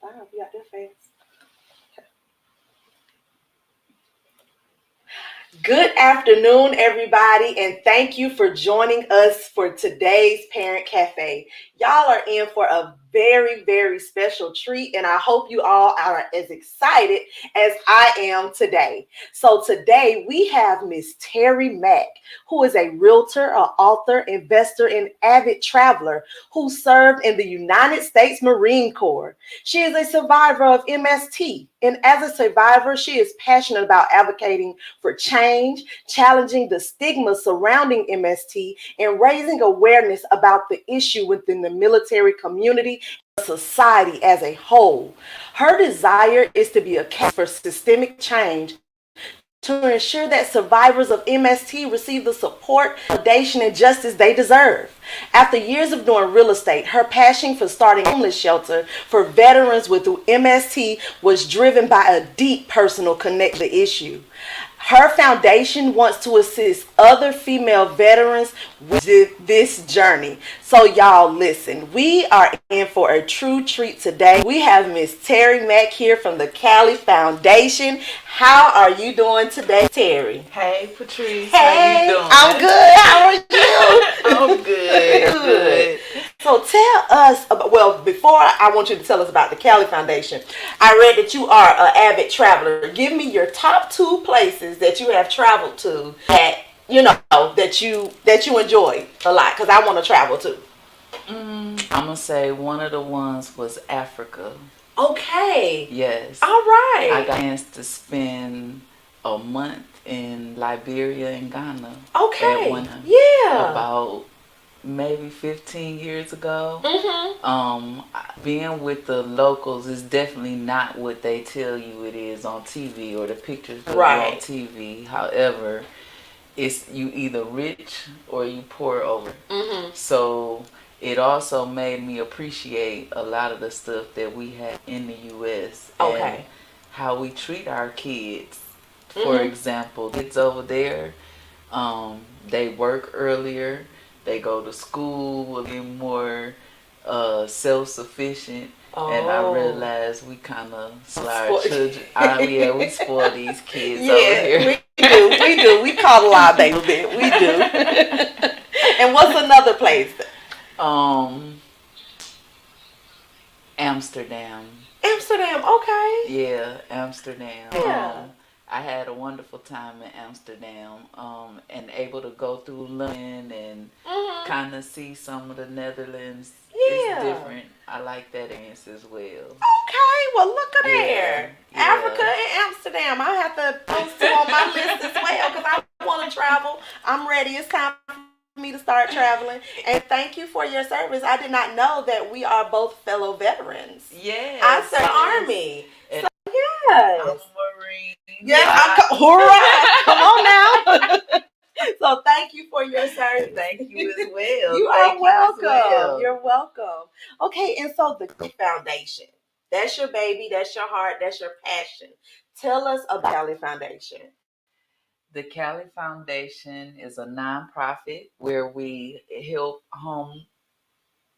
Wow, you got that fast. Good afternoon, everybody, and thank you for joining us for today's Parent Cafe. Y'all are in for a very, very special treat, and I hope you all are as excited as I am today. So today we have Miss Terry Mack, who is a realtor, an author, investor, and avid traveler who served in the United States Marine Corps. She is a survivor of MST, and as a survivor, she is passionate about advocating for change, challenging the stigma surrounding MST, and raising awareness about the issue within the military community and society as a whole. Her desire is to be a catalyst for systemic change to ensure that survivors of MST receive the support, validation, and justice they deserve. After years of doing real estate, her passion for starting a homeless shelter for veterans with MST was driven by a deep personal connection to the issue. Her foundation wants to assist other female veterans with this journey. So y'all listen, we are in for a true treat today. We have Miss Terry Mack here from the Cali Foundation. How are you doing today, Terry? Hey, Patrice. Hey, how you doing? I'm good. How are you? I'm good. Good. So tell us about, well, before I want you to tell us about the Cali Foundation, I read that you are an avid traveler. Give me your top 2 places that you have traveled to that that you enjoy a lot, because I want to travel too. I'm gonna say one of the ones was Africa. Okay. Yes. All right. I got a chance to spend a month in Liberia and Ghana. Okay. At one, yeah. About maybe 15 years ago. Being with the locals is definitely not what they tell you it is on TV or the pictures of Right. you on TV. However, it's you either rich or you poor over. So it also made me appreciate a lot of the stuff that we have in the U.S. Okay. and how we treat our kids. For example, kids over there, they work earlier, they go to school a little more self-sufficient. And I realized we kind of spoil our children. We spoil these kids over here. We do. We coddle our baby a bit. We do. And what's another place? Amsterdam. Amsterdam, okay. Yeah, Amsterdam. Yeah. I had a wonderful time in Amsterdam, and able to go through London and kind of see some of the Netherlands. Yeah. It's different. I like that experience as well. Okay, well look at there. Yeah. Africa and Amsterdam. I have to post them on my list as well because I want to travel. I'm ready. It's time for me to start traveling. And thank you for your service. I did not know that we are both fellow veterans. Yes. I served Army. And so yes. I'm a Marine. Yes, hurrah! Come on now. So thank you for your service. Thank you as well. You are welcome. You're welcome. Okay, and so the Foundation. That's your baby. That's your heart. That's your passion. Tell us about Cali Foundation. The Cali Foundation is a nonprofit where we help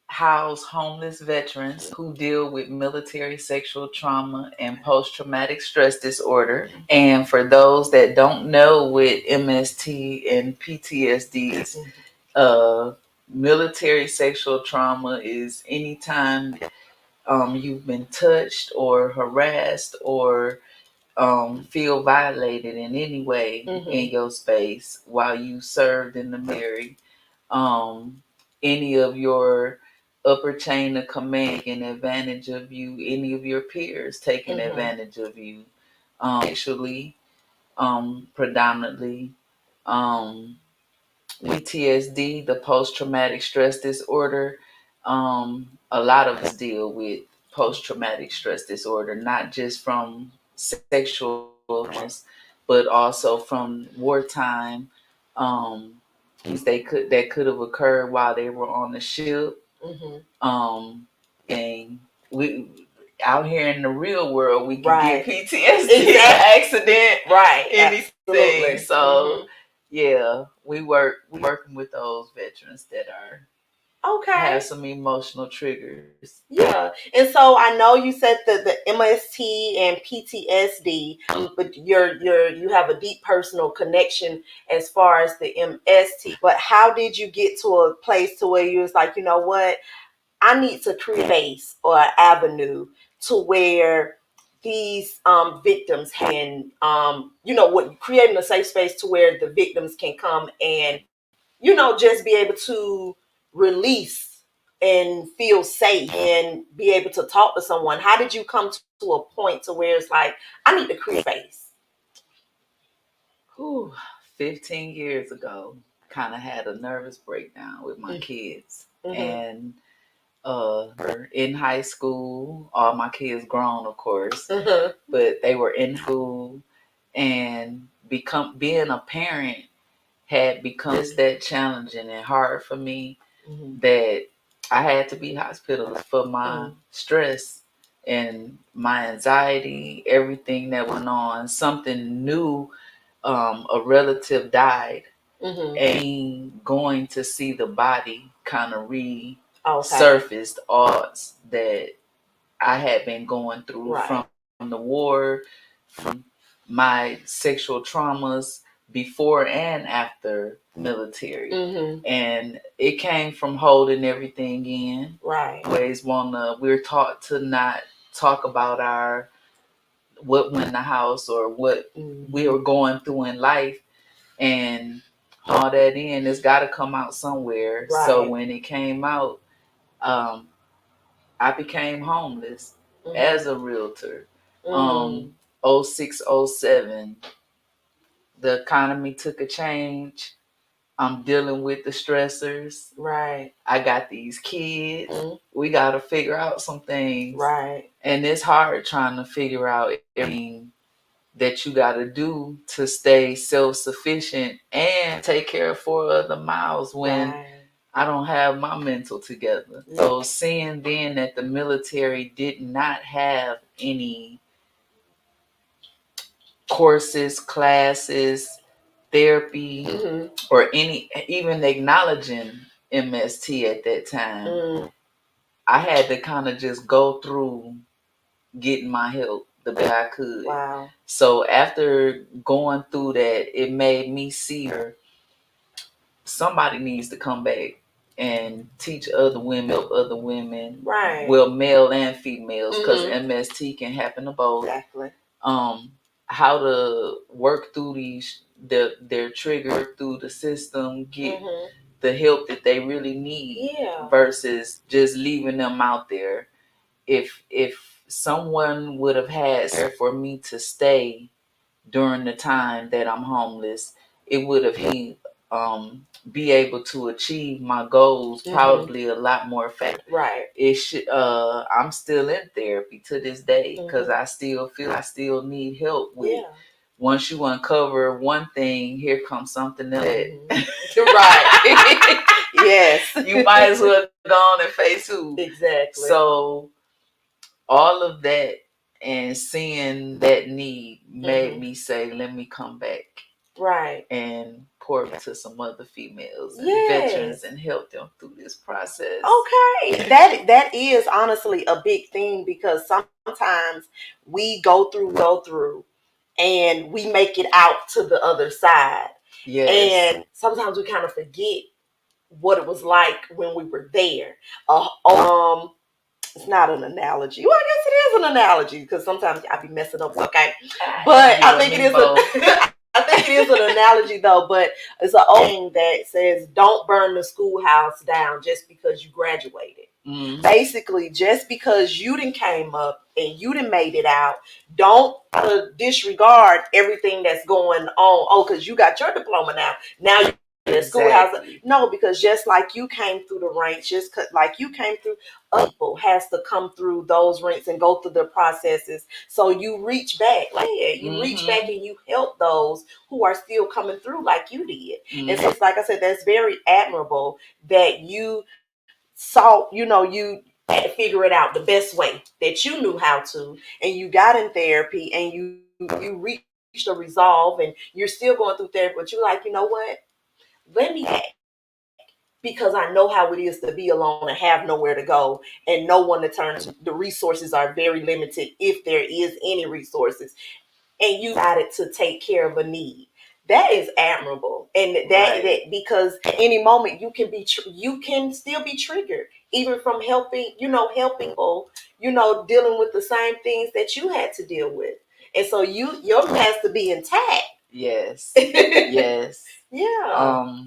house homeless veterans who deal with military sexual trauma and post-traumatic stress disorder. And for those that don't know what MST and PTSD is, military sexual trauma is anytime you've been touched or harassed or feel violated in any way in your space while you served in the military. Any of your upper chain of command taking advantage of you, any of your peers taking advantage of you, actually, predominantly, PTSD, the post-traumatic stress disorder. A lot of us deal with post-traumatic stress disorder, not just from sexual abuse, but also from wartime. That could have occurred while they were on the ship. And we out here in the real world, we can get PTSD, accident, anything. Absolutely. So yeah, we're working with those veterans that are Okay. have some emotional triggers. Yeah. And so I know you said the MST and PTSD, but you have a deep personal connection as far as the MST. But how did you get to a place to where you was like, you know what, I need to create a space or an avenue to where these victims can, what creating a safe space to where the victims can come and, just be able to release and feel safe and be able to talk to someone. How did you come to a point to where it's like, I need to create space? Whew, 15 years ago, kind of had a nervous breakdown with my kids. And in high school, all my kids grown, of course, but they were in school, and being a parent had become that challenging and hard for me that I had to be hospitalized for my stress and my anxiety, everything that went on. Something new, a relative died, and going to see the body kind of resurfaced odds that I had been going through from the war, from my sexual traumas before and after military. And it came from holding everything in. Right. We're taught to not talk about what went in the house or what we were going through in life, and all that in, it's got to come out somewhere. Right. So when it came out, I became homeless as a realtor. 06, 07, the economy took a change. I'm dealing with the stressors. Right. I got these kids. We got to figure out some things. Right. And it's hard trying to figure out everything that you got to do to stay self-sufficient and take care of 4 other miles when I don't have my mental together. So seeing then that the military did not have any courses, classes, therapy, or any even acknowledging MST at that time, I had to kind of just go through getting my help the best I could. Wow. So after going through that, it made me see her. Somebody needs to come back and teach other women, help other women, right? Well, male and females, because MST can happen to both. Exactly. How to work through their trigger through the system, get the help that they really need, versus just leaving them out there. If someone would have had for me to stay during the time that I'm homeless, it would have be able to achieve my goals probably a lot more fast. Right. It should. I'm still in therapy to this day because I still feel I still need help with. Yeah. Once you uncover one thing, here comes something else. Right. Yes. You might as well go on and face who. Exactly. So all of that and seeing that need made me say, let me come back. Right. And pour into some other females and veterans and help them through this process. Okay. That is honestly a big thing, because sometimes we go through and we make it out to the other side. Yes. And sometimes we kind of forget what it was like when we were there. It's not an analogy. Well, I guess it is an analogy, because sometimes I be messing up. Okay, but I think it is. I think it is an analogy though. But it's an old thing that says, "Don't burn the schoolhouse down just because you graduated." Basically, just because you didn't came up and you didn't made it out, don't disregard everything that's going on. Oh, because you got your diploma now. Now you the schoolhouse. No, because just like you came through the ranks, just like you came through, other people has to come through those ranks and go through the processes. So you reach back, you reach back and you help those who are still coming through like you did. And so, like I said, that's very admirable that you saw, you had to figure it out the best way that you knew how to, and you got in therapy and you reached a resolve, and you're still going through therapy, but you're like, you know what? Let me back because I know how it is to be alone and have nowhere to go and no one to turn to. The resources are very limited, if there is any resources, and you decided to take care of a need. That is admirable, and that because at any moment you can you can still be triggered, even from helping people, dealing with the same things that you had to deal with, and so your has to be intact. Yes. Yes. Yeah.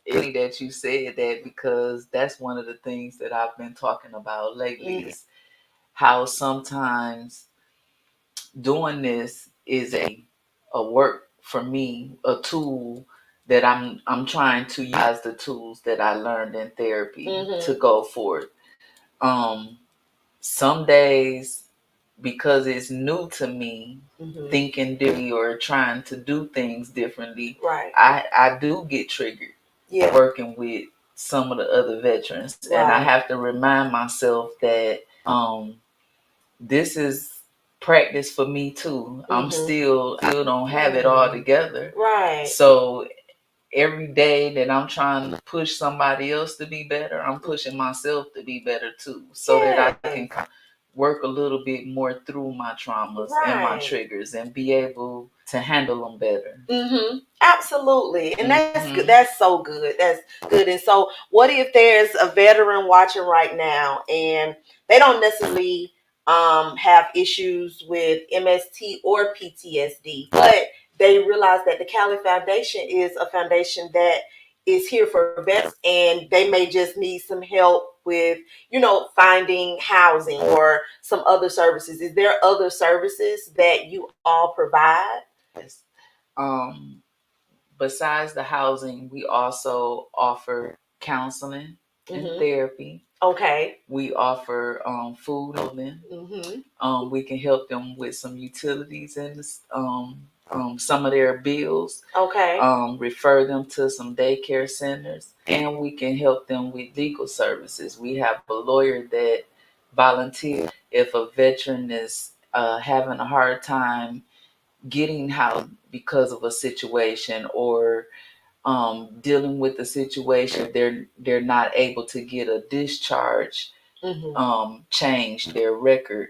It's funny that you said that, because that's one of the things that I've been talking about lately, is how sometimes doing this is a work for me, a tool that I'm trying to use the tools that I learned in therapy to go forward. Some days, because it's new to me, thinking differently or trying to do things differently, right, I do get triggered working with some of the other veterans. Right. And I have to remind myself that this is practice for me too. I'm still don't have it all together. Right. So every day that I'm trying to push somebody else to be better, I'm pushing myself to be better too, so that I can work a little bit more through my traumas and my triggers and be able to handle them better. Absolutely. And that's good. That's so good. That's good. And so what if there's a veteran watching right now and they don't necessarily have issues with MST or PTSD, but they realize that the Cali Foundation is a foundation that is here for vets, and they may just need some help with, finding housing or some other services. Is there other services that you all provide? Yes. Besides the housing, we also offer counseling and therapy. Okay. We offer food and we can help them with some utilities and some of their bills. Okay. Refer them to some daycare centers, and we can help them with legal services. We have a lawyer that volunteers if a veteran is having a hard time getting help because of a situation, or dealing with the situation, they're not able to get a discharge, change their record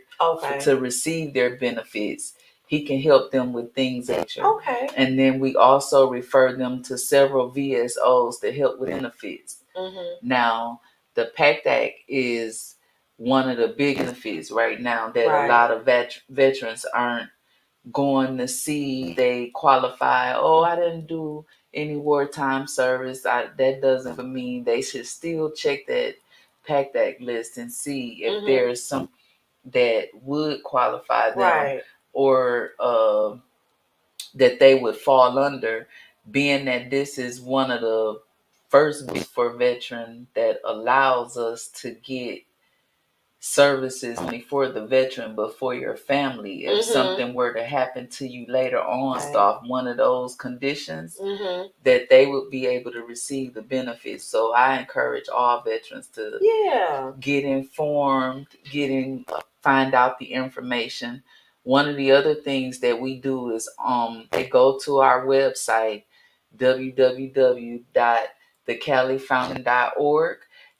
to receive their benefits. He can help them with things of nature. Okay. And then we also refer them to several VSOs to help with benefits. Now, the PACT Act is one of the big benefits right now that a lot of veterans aren't going to see. They qualify. Oh, I didn't do any wartime service. That doesn't mean they should still check that PACT Act list and see if there's some that would qualify them, or that they would fall under, being that this is one of the first for veteran that allows us to get services for the veteran, but for your family, if something were to happen to you later on, off one of those conditions, that they would be able to receive the benefits. So I encourage all veterans to get informed, find out the information. One of the other things that we do is they go to our website, www.thecalifountain.org,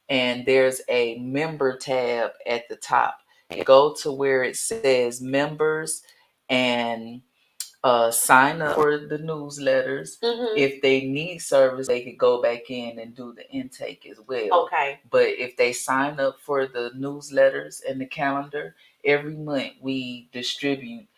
and there's a member tab at the top. Go to where it says members and sign up for the newsletters. If they need service, they could go back in and do the intake as well. Okay. But if they sign up for the newsletters and the calendar, every month we distribute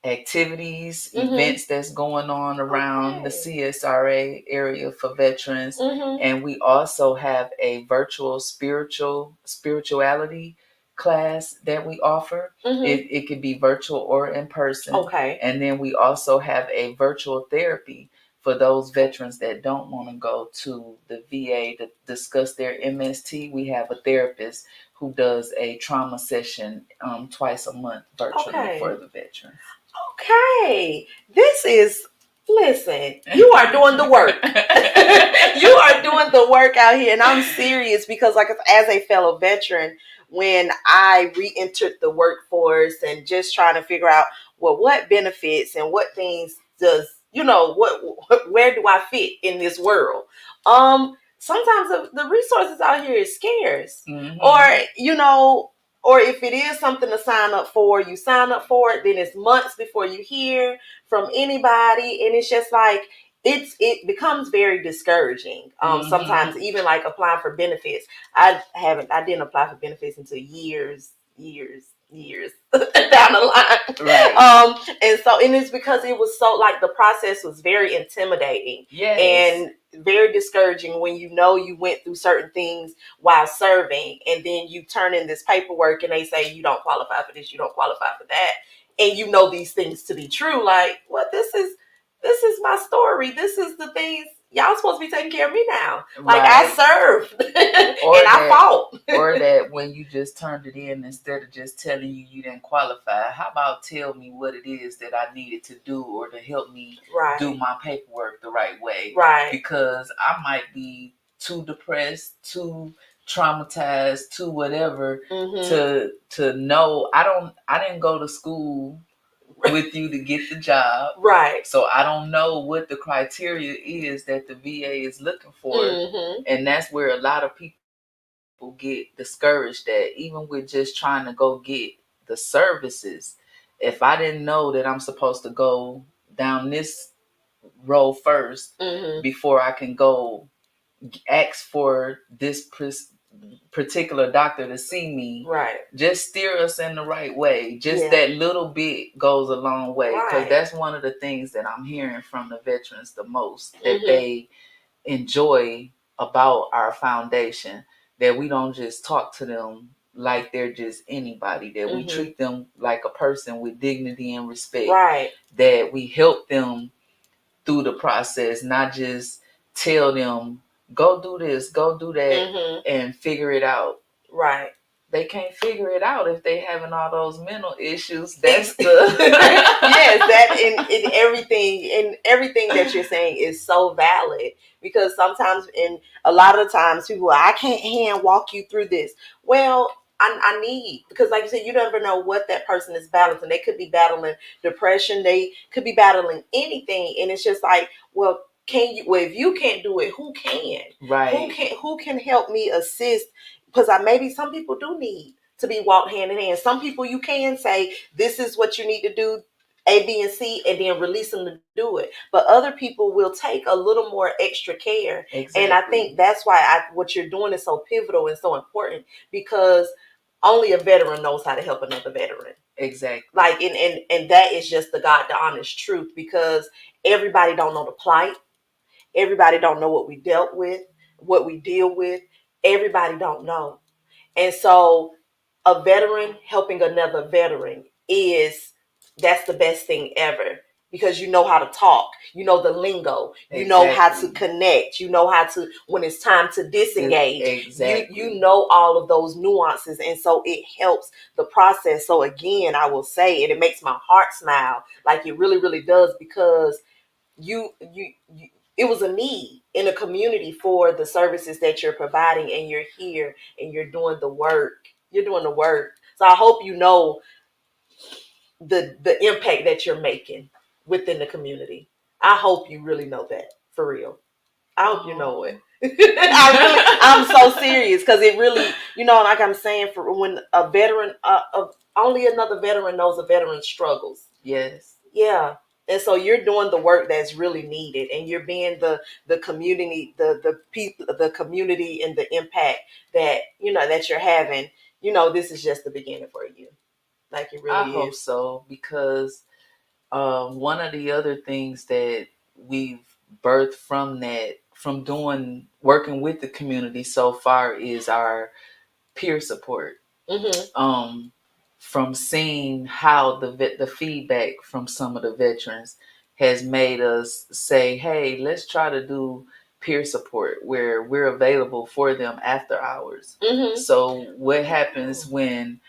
activities, events that's going on around the CSRA area for veterans. And we also have a virtual spirituality class that we offer. It could be virtual or in person. And then we also have a virtual therapy for those veterans that don't want to go to the VA to discuss their MST. We have a therapist who does a trauma session twice a month virtually for the veterans. Okay. Listen, you are doing the work. You are doing the work out here. And I'm serious, because as a fellow veteran, when I re-entered the workforce and just trying to figure out, what benefits and what things does, where do I fit in this world? sometimes the resources out here is scarce. Mm-hmm. Or if it is something to sign up for, you sign up for it, then it's months before you hear from anybody, and it's just like it becomes very discouraging. Sometimes even like applying for benefits. I didn't apply for benefits until years down the line. Right. And it's because it was so, like, the process was very intimidating. Yes. And very discouraging when you went through certain things while serving, and then you turn in this paperwork and they say you don't qualify for this, you don't qualify for that, and these things to be true. Like, what? This is my story. This is the things y'all supposed to be taking care of me now. Like, right. I served and I fought. Or that when you just turned it in, instead of just telling you didn't qualify, how about tell me what it is that I needed to do, or to help me do my paperwork the right way. Right. Because I might be too depressed, too traumatized, too whatever, to know. I didn't go to school with you to get the job. Right. So I don't know what the criteria is that the VA is looking for. And that's where a lot of people get discouraged at, even with just trying to go get the services. If I didn't know that I'm supposed to go down this road first before I can go ask for this particular doctor to see me, right, just steer us in the right way. Just that little bit goes a long way, because that's one of the things that I'm hearing from the veterans the most, that they enjoy about our foundation, that we don't just talk to them like they're just anybody, that we treat them like a person with dignity and respect, right, that we help them through the process, not just tell them, go do this, go do that, and figure it out. Right. They can't figure it out if they having all those mental issues. That's the yes, that in everything that you're saying is so valid, because sometimes, in a lot of the times, people I can't hand walk you through this. Well, I need, because like you said, you never know what that person is battling. They could be battling depression. They could be battling anything. And it's just like, well, if you can't do it, who can? Right. Who can help me assist? Because maybe some people do need to be walked hand in hand. Some people you can say, this is what you need to do, A, B, and C, and then release them to do it. But other people will take a little more extra care. Exactly. And I think that's why what you're doing is so pivotal and so important, because only a veteran knows how to help another veteran. Exactly. Like, and that is just the honest truth, because everybody don't know the plight. Everybody don't know what we dealt with, what we deal with. Everybody don't know. And so a veteran helping another veteran that's the best thing ever, because you know how to talk, you know the lingo, you know how to connect, you know how to, when it's time to disengage, you know all of those nuances, and so it helps the process. So again, I will say, and it makes my heart smile, like it really, really does, because you it was a need in the community for the services that you're providing, and you're here and you're doing the work. You're doing the work. So I hope you know the impact that you're making within the community. I hope you really know that, for real. I hope you know it. I'm so serious, because it really, like I'm saying, for when a veteran, only another veteran knows a veteran's struggles. Yes. Yeah. And so you're doing the work that's really needed, and you're being the community, the people, the community, and the impact that, that you're having. This is just the beginning for you. Like, it really is. I hope so, because one of the other things that we've birthed from working with the community so far is our peer support. From seeing how the feedback from some of the veterans has made us say, hey, let's try to do peer support where we're available for them after hours. So what happens when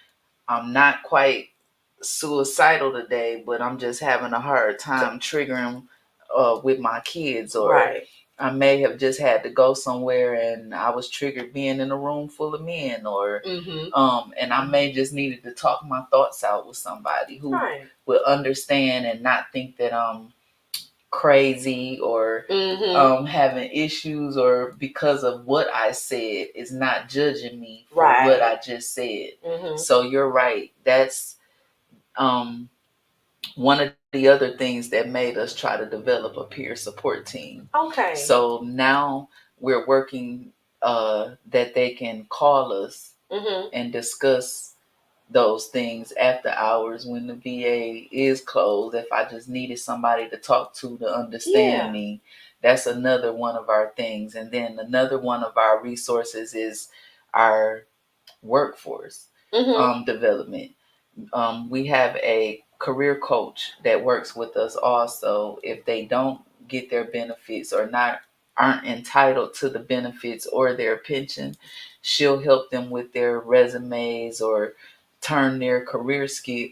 I'm not quite suicidal today, but I'm just having a hard time triggering with my kids, or I may have just had to go somewhere and I was triggered being in a room full of men, or and I may just needed to talk my thoughts out with somebody who would understand and not think that I'm crazy or having issues or because of what I said is not judging me for what I just said. So you're right. That's one of the other things that made us try to develop a peer support team. Okay. So now we're working that they can call us and discuss those things after hours when the VA is closed. If I just needed somebody to talk to understand me, that's another one of our things. And then another one of our resources is our workforce development. We have a career coach that works with us also. If they don't get their benefits or aren't entitled to the benefits or their pension, she'll help them with their resumes or turn their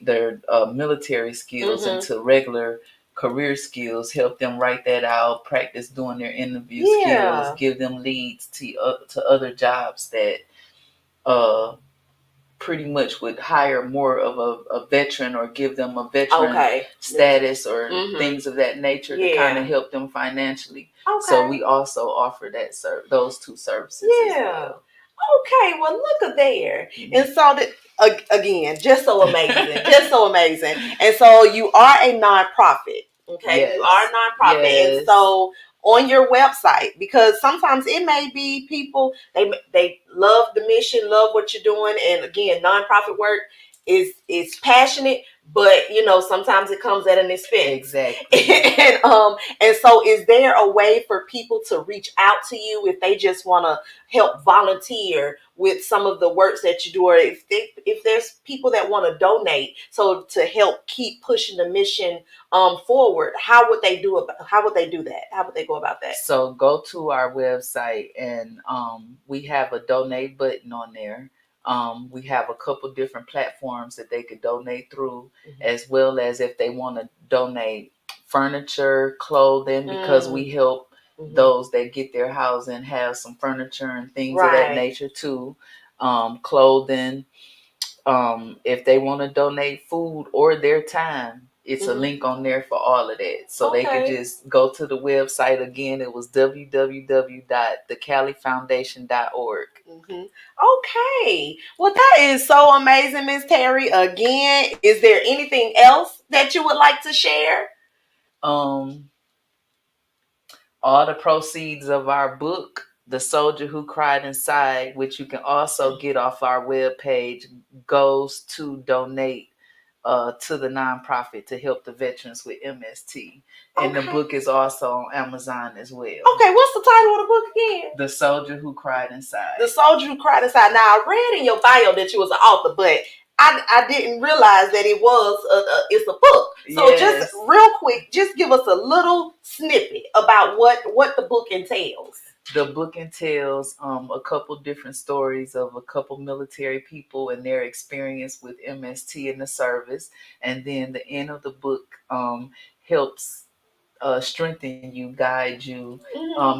their military skills into regular career skills, help them write that out, practice doing their interview skills, give them leads to other jobs that pretty much would hire more of a veteran or give them a veteran status or things of that nature to kind of help them financially. So we also offer that those two services as well. Okay, well, look at there. And so again, just so amazing, just so amazing. And so you are a nonprofit. Okay, you are a nonprofit, and so on your website, because sometimes it may be people they love the mission, love what you're doing, and again, nonprofit work is passionate, but sometimes it comes at an expense. Exactly. and so is there a way for people to reach out to you if they just want to help volunteer with some of the works that you do, or if there's people that want to donate so to help keep pushing the mission forward? How would they do that? How would they go about that? So go to our website and we have a donate button on there. We have a couple different platforms that they could donate through, as well as if they want to donate furniture, clothing, because we help those that get their housing have some furniture and things of that nature too. Clothing. If they want to donate food or their time, it's a link on there for all of that. So they can just go to the website again. It was www.thecalifoundation.org. Okay. Well, that is so amazing, Miss Terry. Again, is there anything else that you would like to share? All the proceeds of our book, The Soldier Who Cried Inside, which you can also get off our webpage, goes to donate to the nonprofit to help the veterans with MST. And the book is also on Amazon as well. Okay, what's the title of the book again? The Soldier Who Cried Inside. The Soldier Who Cried Inside. Now, I read in your bio that you was an author, but I didn't realize that it's a book. So just real quick, just give us a little snippet about what the book entails. The book entails a couple different stories of a couple military people and their experience with MST in the service. And then the end of the book helps strengthen you, guide you,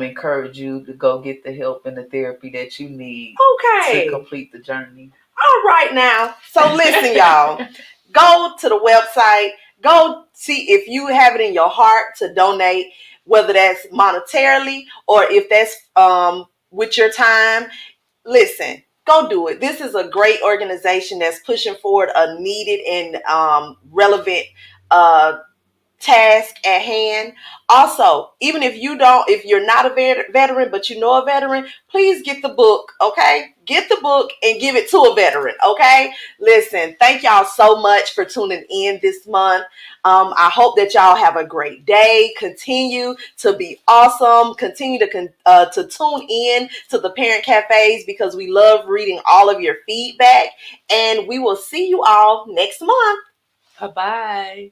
encourage you to go get the help and the therapy that you need to complete the journey. All right now. So listen, y'all. Go to the website. Go see if you have it in your heart to donate, whether that's monetarily or if that's with your time. Listen, go do it. This is a great organization that's pushing forward a needed and relevant task at hand. Also, even if you're not a veteran, but you know a veteran, please get the book, okay? Get the book and give it to a veteran, okay? Listen, thank y'all so much for tuning in this month. I hope that y'all have a great day. Continue to be awesome. Continue to tune in to the Parent Cafes because we love reading all of your feedback. And we will see you all next month. Bye-bye.